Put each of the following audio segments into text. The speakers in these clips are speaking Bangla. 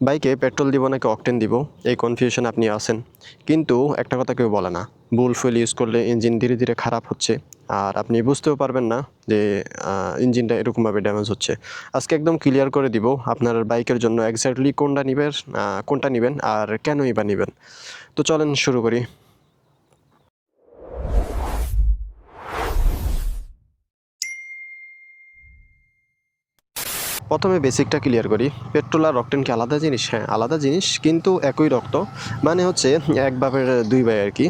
বাইকে পেট্রোল দিব নাকি অকটেন দিব, এই কনফিউশন আপনি আছেন। কিন্তু একটা কথা কেউ বলে না, বুল ফুয়েল ইউজ করলে ইঞ্জিন ধীরে ধীরে খারাপ হচ্ছে, আর আপনি বুঝতেও পারবেন না যে ইঞ্জিনটা এরকমভাবে ড্যামেজ হচ্ছে। আজকে একদম ক্লিয়ার করে দিব আপনার বাইকের জন্য এক্স্যাক্টলি কোনটা নেবেন আর কেনই বা নেবেন। তো চলেন শুরু করি। প্রথমে বেসিকটা ক্লিয়ার করি। পেট্রোল আর অকটেন কি আলাদা জিনিস? হ্যাঁ, আলাদা জিনিস, কিন্তু একই রক্ত। মানে হচ্ছে এক বাপের দুই ভাই আর কি।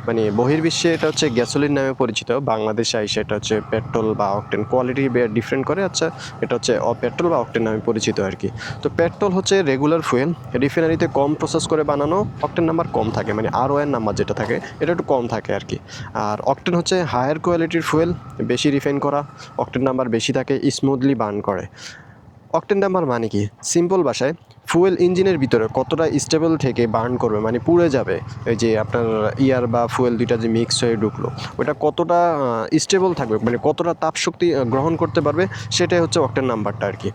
মানে বহির্বিশ্বে এটা হচ্ছে গ্যাসোলিন নামে পরিচিত, বাংলাদেশে আইসে এটা হচ্ছে পেট্রোল বা অকটেন। কোয়ালিটি ডিফারেন্ট করে। আচ্ছা, এটা হচ্ছে পেট্রোল বা অকটেন নামে পরিচিত আর কি। তো পেট্রোল হচ্ছে রেগুলার ফুয়েল, রিফাইনারিতে কম প্রসেস করে বানানো। অকটেন নাম্বার কম থাকে, মানে RON নাম্বার যেটা থাকে এটা একটু কম থাকে আর কি। আর অকটেন হচ্ছে হায়ার কোয়ালিটির ফুয়েল, বেশি রিফাইন করা, অকটেন নাম্বার বেশি থাকে, স্মুথলি বার্ন করে। অকটেন নাম্বার মানে কি? সিম্পল ভাষায় ফুয়েল ইঞ্জিনের ভিতরে কতটা স্টেবল থেকে বার্ন করবে, মানে পুড়ে যাবে। এই যে আপনার ইয়ার বা ফুয়েল দুইটা যে মিক্স হয়ে ঢুকলো, ওটা কতটা স্টেবল থাকবে, মানে কতটা তাপশক্তি গ্রহণ করতে পারবে, সেটাই হচ্ছে অকটেন নাম্বারটা আর কি।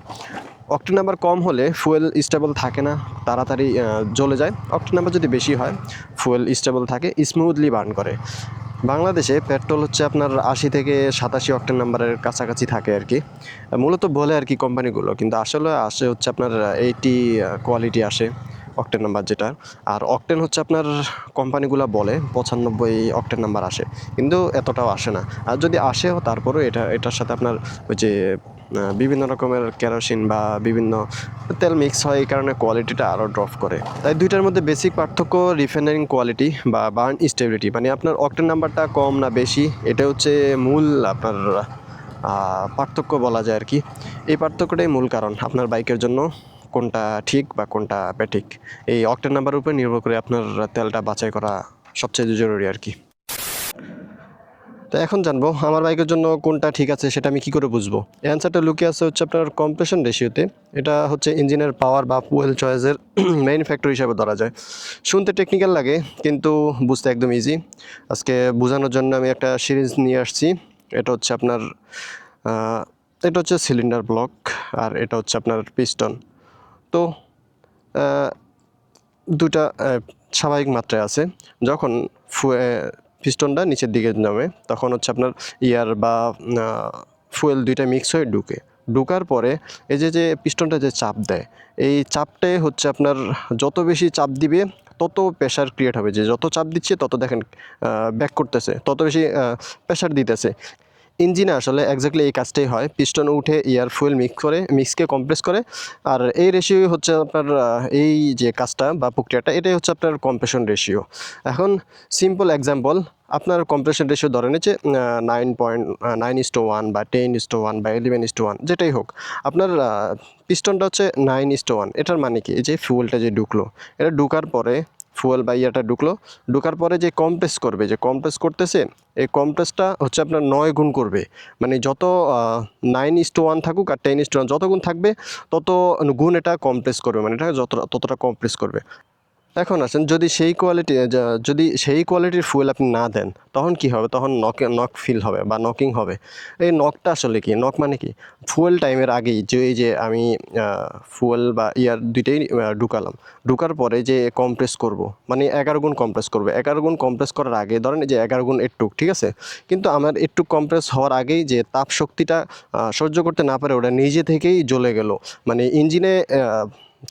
অকটেন নাম্বার কম হলে ফুয়েল স্টেবল থাকে না, তাড়াতাড়ি জ্বলে যায়। অকটেন নাম্বার যদি বেশি হয়, ফুয়েল স্টেবল থাকে, স্মুথলি বার্ন করে। বাংলাদেশে পেট্রোল হচ্ছে আপনার 80 থেকে 87 অকটেন নাম্বারের কাছাকাছি থাকে আর কি। মূলত বলে আর কি কোম্পানিগুলো, কিন্তু আসলে আসে হচ্ছে আপনার 80 কোয়ালিটি আসে অকটেন নাম্বার যেটা। আর অকটেন হচ্ছে আপনার কোম্পানিগুলো বলে 95 অকটেন নাম্বার আসে, কিন্তু এতটাও আসে না। আর যদি আসেও, তারপরেও এটার সাথে আপনার ওই যে বিভিন্ন রকমের কেরোসিন বা বিভিন্ন তেল মিক্স হয়, এই কারণে কোয়ালিটিটা আরও ড্রপ করে। তাই দুইটার মধ্যে বেসিক পার্থক্য রিফাইনারিং কোয়ালিটি বা বার্ন স্টেবিলিটি। মানে আপনার অকটেন নাম্বারটা কম না বেশি, এটা হচ্ছে মূল আপনার পার্থক্য বলা যায় আর কি। এই পার্থক্যটাই মূল কারণ আপনার বাইকের জন্য কোনটা ঠিক বা কোনটা বেঠিক। এই অকটেন নাম্বারের উপর নির্ভর করে আপনার তেলটা বাছাই করা সবচেয়ে জরুরি আর কি। তো এখন জানবো আমার বাইকের জন্য কোনটা ঠিক আছে, সেটা আমি কী করে বুঝবো? অ্যান্সারটা লুকিয়ে আছে হচ্ছে আপনার কম্প্রেশন রেশিওতে। এটা হচ্ছে ইঞ্জিনের পাওয়ার বা ফুয়েল চয়েসের মেইন ফ্যাক্টর হিসাবে ধরা যায়। শুনতে টেকনিক্যাল লাগে, কিন্তু বুঝতে একদম ইজি। আজকে বোঝানোর জন্য আমি একটা সিরিজ নিয়ে আসছি। এটা হচ্ছে আপনার এটা হচ্ছে সিলিন্ডার ব্লক, আর এটা হচ্ছে আপনার পিস্টন। তো দুটা স্বাভাবিক মাত্রায় আছে। যখন পিস্টনটা নিচের দিকে নামে, তখন হচ্ছে আপনার ইয়ার বা ফুয়েল দুইটা মিক্স হয়ে ঢুকার পরে এই যে পিস্টনটা যে চাপ দেয়, এই চাপটাই হচ্ছে আপনার যত বেশি চাপ দিবে তত প্রেশার ক্রিয়েট হবে। যে যত চাপ দিচ্ছে তত দেখেন ব্যাক করতেছে, তত বেশি প্রেশার দিতেছে। ইঞ্জিনে আসলে এক্স্যাক্টলি এই কাজটাই হয়। পিস্টন উঠে এয়ার ফুয়েল মিক্সকে কম্প্রেস করে, আর এই রেশিও হচ্ছে আপনার এই যে কাজটা বা প্রক্রিয়াটা, এটাই হচ্ছে আপনার কম্প্রেশন রেশিও। এখন সিম্পল এক্সাম্পল, আপনার কম্প্রেশন রেশিও ধরেন যে 9.9:1 বা 10:1 বা 11:1, যেটাই হোক। আপনার পিস্টনটা হচ্ছে 9:1। এটার মানে কি? এই যে ফুয়েলটা যে ঢুকলো, এটা ঢুকার পরে ফুয়েল বা ইয়াটা ঢুকার পরে যে কম্প্রেস করবে, যে কম্প্রেস করতেছে, এই কম্প্রেসটা হচ্ছে আপনার 9 গুণ করবে। মানে যত 9:1 থাকুক আর 10:1 যত গুণ থাকবে, তত গুণ এটা কম্প্রেস করবে, মানে এটা ততটা কম্প্রেস করবে। এখন আসেন, যদি সেই কোয়ালিটির ফুয়েল আপনি না দেন, তখন কি হবে? তখন নক ফিল হবে বা নকিং হবে। এই নকটা আসলে কি? নক মানে কি? ফুয়েল টাইমের আগেই যে এই যে আমি ফুয়েল বা ইয়ার দুইটাই ঢুকার পরে যে কম্প্রেস করব, মানে 11 গুণ কম্প্রেস করবে। 11 গুণ কম্প্রেস করার আগে ধরেন যে 11 গুণ এটুক, ঠিক আছে? কিন্তু আমার একটু কম্প্রেস হওয়ার আগেই যে তাপ শক্তিটা সহ্য করতে না পারে, ওটা নিজে থেকেই জ্বলে গেল। মানে ইঞ্জিনে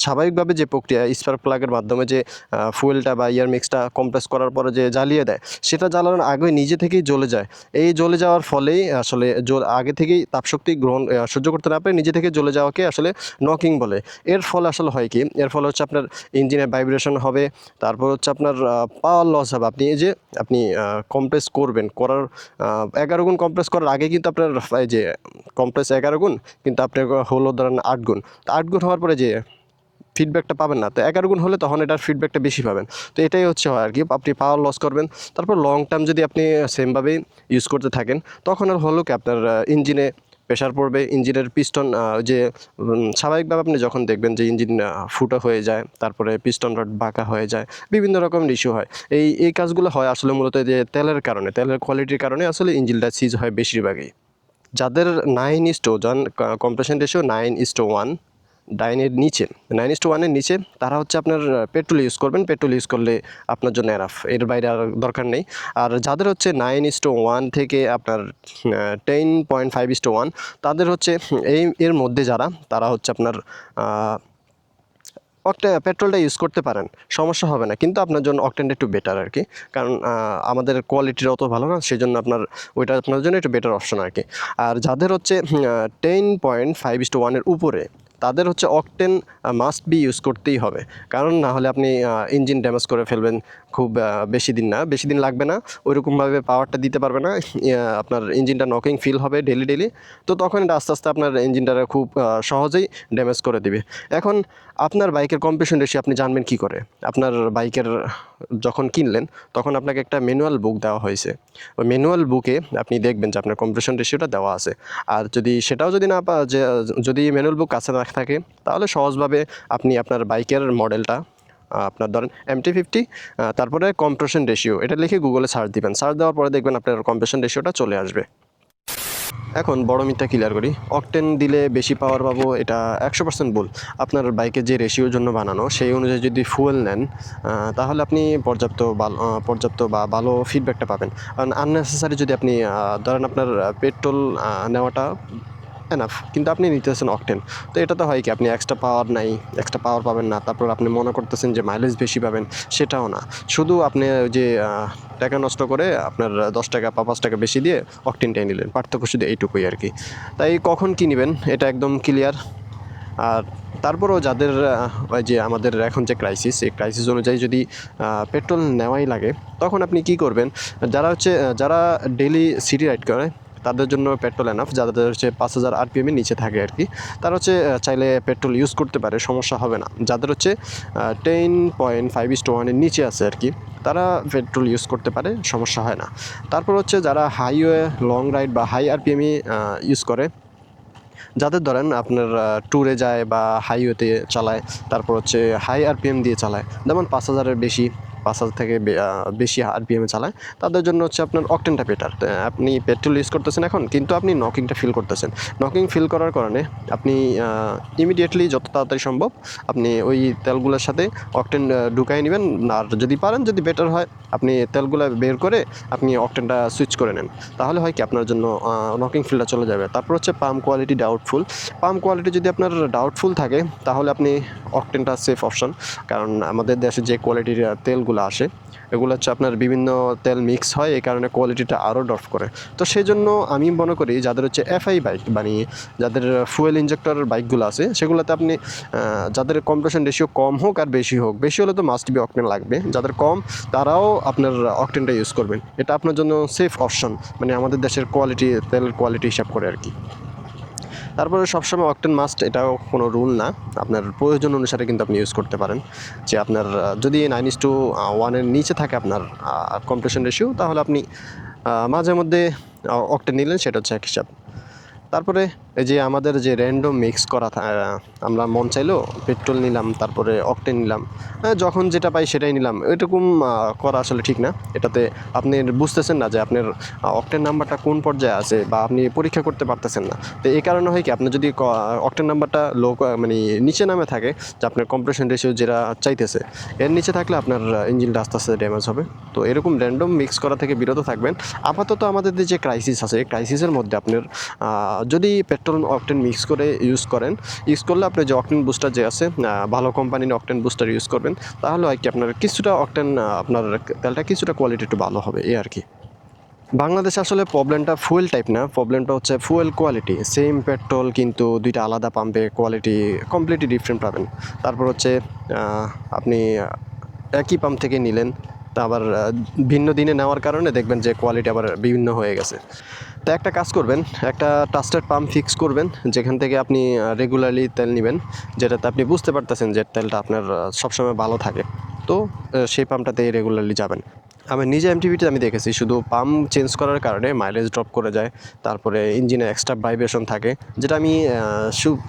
স্বাভাবিকভাবে যে প্রক্রিয়া, স্পার্ক প্লাগের মাধ্যমে যে ফুয়েলটা বা এয়ার মিক্সটা কম্প্রেস করার পরে যে জ্বালিয়ে দেয়, সেটা জ্বালানোর আগে নিজে থেকেই জ্বলে যায়। এই জ্বলে যাওয়ার ফলেই আসলে আগে থেকেই তাপশক্তি সহ্য করতে না পারে, নিজে থেকে জ্বলে যাওয়াকে আসলে নকিং বলে। এর ফলে আসলে হয় কি? এর ফলে হচ্ছে আপনার ইঞ্জিনে ভাইব্রেশন হবে, তারপর হচ্ছে আপনার পাওয়ার লস হবে। আপনি কম্প্রেস করার 11 গুণ কম্প্রেস করার আগে কিন্তু আপনার এই যে কম্প্রেস 11 গুণ, কিন্তু আপনার হলো ধরেন 8 গুণ। তো 8 গুণ হওয়ার পরে যে ফিডব্যাকটা পাবেন না, তো 11 গুণ হলে তখন এটার ফিডব্যাকটা বেশি পাবেন। তো এটাই হচ্ছে হয় আর কি, আপনি পাওয়ার লস করবেন। তারপর লং টার্ম যদি আপনি সেমভাবেই ইউজ করতে থাকেন, তখন আর হলো কি আপনার ইঞ্জিনে প্রেশার পড়বে, ইঞ্জিনের পিস্টন যে স্বাভাবিকভাবে আপনি যখন দেখবেন যে ইঞ্জিন ফুটো হয়ে যায়, তারপরে পিস্টন রড বাঁকা হয়ে যায়, বিভিন্ন রকমের ইস্যু হয়। এই কাজগুলো হয় আসলে মূলত যে তেলের কারণে, তেলের কোয়ালিটির কারণে আসলে ইঞ্জিনটা সিজ হয় বেশিরভাগই। যাদের 9:1 কম্প্রেশন রেশিও 9:1, 9:1-এর নিচে তারা হচ্ছে আপনার পেট্রোল ইউজ করবেন। পেট্রোল ইউজ করলে আপনার জন্য এনাফ, এর বাইরে আর দরকার নেই। আর যাদের হচ্ছে 9:1 থেকে আপনার 10.5:1 তাদের হচ্ছে এর মধ্যে তারা হচ্ছে আপনার পেট্রোলটা ইউজ করতে পারেন, সমস্যা হবে না, কিন্তু আপনার জন্য অকটেনটা একটু বেটার আর কি। কারণ আমাদের কোয়ালিটির অত ভালো না, সেই জন্য ওইটা আপনার জন্য একটু বেটার অপশন আর কি। আর যাদের হচ্ছে 10.5:1-এর উপরে তাদের হচ্ছে অকটেন মাস্ট বি ইউজ করতেই হবে। কারণ না হলে আপনি ইঞ্জিন ড্যামেজ করে ফেলবেন। খুব বেশি দিন লাগবে না, ওইরকমভাবে পাওয়ারটা দিতে পারবে না। আপনার ইঞ্জিনটা নকিং ফিল হবে ডেলি। তো তখন এটা আস্তে আস্তে আপনার ইঞ্জিনটা খুব সহজেই ড্যামেজ করে দিবে। এখন আপনার বাইকের কম্প্রেশন রেশিও আপনি জানবেন কি করে? আপনার বাইকের যখন কিনলেন তখন আপনাকে একটা ম্যানুয়াল বুক দেওয়া হয়েছে। ওই ম্যানুয়াল বুকে আপনি দেখবেন যে আপনার কম্প্রেশন রেশিওটা দেওয়া আছে। আর সেটাও যদি ম্যানুয়াল বুক কাছে না থাকে, তাহলে সহজভাবে আপনি আপনার বাইকের মডেলটা আপনার ধরেন MT-50, তারপরে কম্প্রেশন রেশিও এটা লিখে গুগলে সার্চ দিবেন। সার্চ দেওয়ার পরে দেখবেন আপনার কম্প্রেশন রেশিওটা চলে আসবে। এখন বড় মিথ্যা ক্লিয়ার করি, অকটেন দিলে বেশি পাওয়ার পাবো, এটা 100% ভুল। আপনার বাইকের যে রেশিওর জন্য বানানো সেই অনুযায়ী যদি ফুয়েল নেন, তাহলে আপনি পর্যাপ্ত বা ভালো ফিডব্যাকটা পাবেন। কারণ আননেসেসারি যদি আপনি ধরেন আপনার পেট্রোল নেওয়াটা এনাফ, কিন্তু আপনি নিতেছেন অকটেন, তো এটা তো হয় কি আপনি এক্সট্রা পাওয়ার পাবেন না, তারপর আপনি মনে করতেছেন যে মাইলেজ বেশি পাবেন, সেটাও না। শুধু আপনি যে টাকা নষ্ট করে আপনার 10 টাকা বা 5 টাকা বেশি দিয়ে অকটেনটাই নিলেন, পার্থক্য শুধু এইটুকুই আর কি। তাই কখন কী নেবেন এটা একদম ক্লিয়ার। আর তারপরেও যাদের ওই যে আমাদের এখন যে এই ক্রাইসিস অনুযায়ী যদি পেট্রোল নেওয়াই লাগে, তখন আপনি কি করবেন? যারা ডেইলি সিটি রাইড করে তাদের জন্য পেট্রোল এনাফ। যাদের হচ্ছে 5000 RPM-এর নিচে থাকে আর কি, তারা হচ্ছে চাইলে পেট্রোল ইউজ করতে পারে, সমস্যা হবে না। যাদের হচ্ছে 10.5:1-এর নিচে আছে আর কি, তারা পেট্রোল ইউজ করতে পারে, সমস্যা হয় না। তারপর হচ্ছে যারা হাইওয়ে লং রাইড বা হাই RPM-ই ইউজ করে, যাদের ধরেন আপনার ট্যুরে যায় বা হাইওয়েতে চালায়, তারপর হচ্ছে হাই RPM দিয়ে চালায়, যেমন 5000-এর বেশি, 5000 থেকে বেশি RPM-এ চালায়, তাদের জন্য হচ্ছে আপনার অকটেনটা বেটার। আপনি পেট্রোল ইউজ করতেছেন এখন, কিন্তু আপনি নকিংটা ফিল করতেছেন। নকিং ফিল করার কারণে আপনি ইমিডিয়েটলি যত তাড়াতাড়ি সম্ভব আপনি ওই তেলগুলোর সাথে অকটেন ঢুকাই নেবেন। আর যদি বেটার হয়, আপনি তেলগুলো বের করে আপনি অকটেনটা সুইচ করে নেন, তাহলে হয় কি আপনার জন্য নকিং ফিলটা চলে যাবে। তারপর হচ্ছে পাম্প কোয়ালিটি যদি আপনার ডাউটফুল থাকে, তাহলে আপনি অকটেনটা সেফ অপশন। কারণ আমাদের দেশে যে কোয়ালিটির তেলগুলো আসে, এগুলো হচ্ছে আপনার বিভিন্ন তেল মিক্স হয়, এই কারণে কোয়ালিটিটা আরও ড্রপ করে। তো সেই জন্য আমি মনে করি যাদের হচ্ছে FI বাইক বানিয়ে, যাদের ফুয়েল ইঞ্জেক্টর বাইকগুলো আছে, সেগুলোতে আপনি যাদের কম্প্রেশন রেশিও কম হোক আর বেশি হোক, বেশি হলে তো মাস্ট বি অকটেন লাগবে, যাদের কম তারাও আপনার অকটেনটা ইউজ করবেন। এটা আপনার জন্য সেফ অপশন, মানে আমাদের দেশের তেলের কোয়ালিটি হিসাব করে আর কি। তারপরে সবসময় অকটেন মাস্ট, এটাও কোনো রুল না, আপনার প্রয়োজন অনুসারে কিন্তু আপনি ইউজ করতে পারেন। যে আপনার যদি 9:1-এর নিচে থাকে আপনার কম্প্রেশন রেশিও, তাহলে আপনি মাঝে মধ্যে অকটেন নিলেন, সেটা হচ্ছে এক হিসাব। তারপরে এই যে আমাদের যে র্যান্ডম মিক্স করা আমরা মন চাইলো পেট্রোল নিলাম, তারপরে অকটেন নিলাম, যখন যেটা পাই সেটাই নিলাম, এরকম করা আসলে ঠিক না। এটাতে আপনি বুঝতেছেন না যে আপনার অকটেন নাম্বারটা কোন পর্যায়ে আছে, বা আপনি পরীক্ষা করতে পারতেছেন না। তো এই কারণে হয় কি, আপনার যদি অকটেন নাম্বারটা মানে নিচে নামে থাকে, যে আপনার কম্প্রেশন রেশিও যেটা চাইতেছে এর নিচে থাকলে আপনার ইঞ্জিনটা আস্তে আস্তে ড্যামেজ হবে। তো এরকম র্যান্ডম মিক্স করা থেকে বিরত থাকবেন। আপাতত আমাদের যে ক্রাইসিস আছে, এই ক্রাইসিসের মধ্যে আপনার যদি পেট্রোল অকটেন মিক্স করে ইউজ করলে আপনি যে অকটেন বুস্টার যে আছে, ভালো কোম্পানির অকটেন বুস্টার ইউজ করবেন, তাহলে হয় কি আপনার কিছুটা অকটেন, আপনার তেলটা কিছুটা কোয়ালিটি একটু ভালো হবে, এই আর কি। বাংলাদেশে আসলে প্রবলেমটা ফুয়েল টাইপ না, প্রবলেমটা হচ্ছে ফুয়েল কোয়ালিটি। সেম পেট্রোল কিন্তু দুইটা আলাদা পাম্পে কোয়ালিটি কমপ্লিটলি ডিফারেন্ট পাবেন। তারপর হচ্ছে আপনি একই পাম্প থেকে নিলেন, তা আবার ভিন্ন দিনে নেওয়ার কারণে দেখবেন যে কোয়ালিটি আবার বিভিন্ন হয়ে গেছে। তো একটা কাজ করবেন, একটা ট্রাস্টেড পাম্প ফিক্স করবেন, যেখান থেকে আপনি রেগুলারলি তেল নেবেন, যেটাতে আপনি বুঝতে পারতেছেন যে তেলটা আপনার সবসময় ভালো থাকে। তো সেই পাম্পটাতে রেগুলারলি যাবেন। আমি নিজে MT-50 আমি দেখেছি, শুধু পাম্প চেঞ্জ করার কারণে মাইলেজ ড্রপ করে যায়, তারপরে ইঞ্জিনে এক্সট্রা ভাইব্রেশন থাকে, যেটা আমি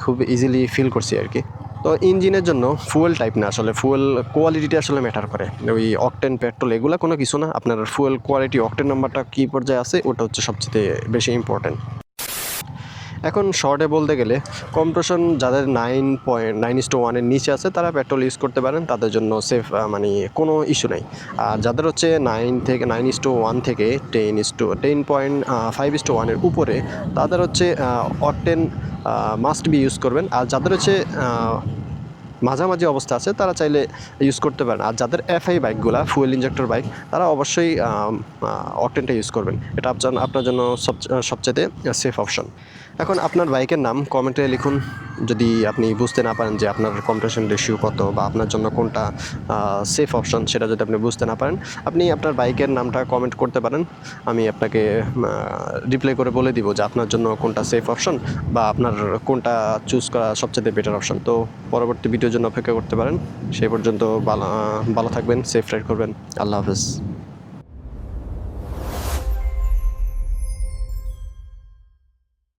খুব ইজিলি ফিল করছি আর কি। তো ইঞ্জিনের জন্য ফুয়েল টাইপ না, আসলে ফুয়েল কোয়ালিটিটা আসলে ম্যাটার করে। ওই অকটেন পেট্রোল এগুলো কোনো কিছু না, আপনার ফুয়েল কোয়ালিটি অকটেন নাম্বারটা কী পর্যায়ে আছে, ওটা হচ্ছে সবচেয়ে বেশি ইম্পর্ট্যান্ট। এখন শর্টে বলতে গেলে কম্প্রেশন যাদের 9.9:1 নিচে আছে তারা পেট্রোল ইউজ করতে পারেন, তাদের জন্য সেফ, মানে কোনো ইস্যু নেই। আর যাদের হচ্ছে 9:1 থেকে 10.5:1 উপরে, তাদের হচ্ছে অকটেন মাস্ট বি ইউজ করবেন। আর যাদের হচ্ছে মাঝামাঝি অবস্থা আছে তারা চাইলে ইউজ করতে পারেন। আর যাদের এফআই বাইকগুলা ফুয়েল ইঞ্জেক্টর বাইক, তারা অবশ্যই অকটেনটা ইউজ করবেন। এটা আপনার জন্য সবচেয়ে সেফ অপশন। এখন আপনার বাইকের নাম কমেন্টে লিখুন। যদি আপনি বুঝতে না পারেন যে আপনার কম্প্রেশন রেশিও কত বা আপনার জন্য কোনটা সেফ অপশন, সেটা যদি আপনি বুঝতে না পারেন, আপনি আপনার বাইকের নামটা কমেন্ট করতে পারেন। আমি আপনাকে রিপ্লাই করে বলে দিব যে আপনার জন্য কোনটা সেফ অপশন বা আপনার কোনটা চুজ করা সবচেয়ে বেটার অপশন। তো পরবর্তী ভিডিওর জন্য অপেক্ষা করতে পারেন। সেই পর্যন্ত ভালো থাকবেন, সেফ রাইড করবেন। আল্লাহ হাফেজ।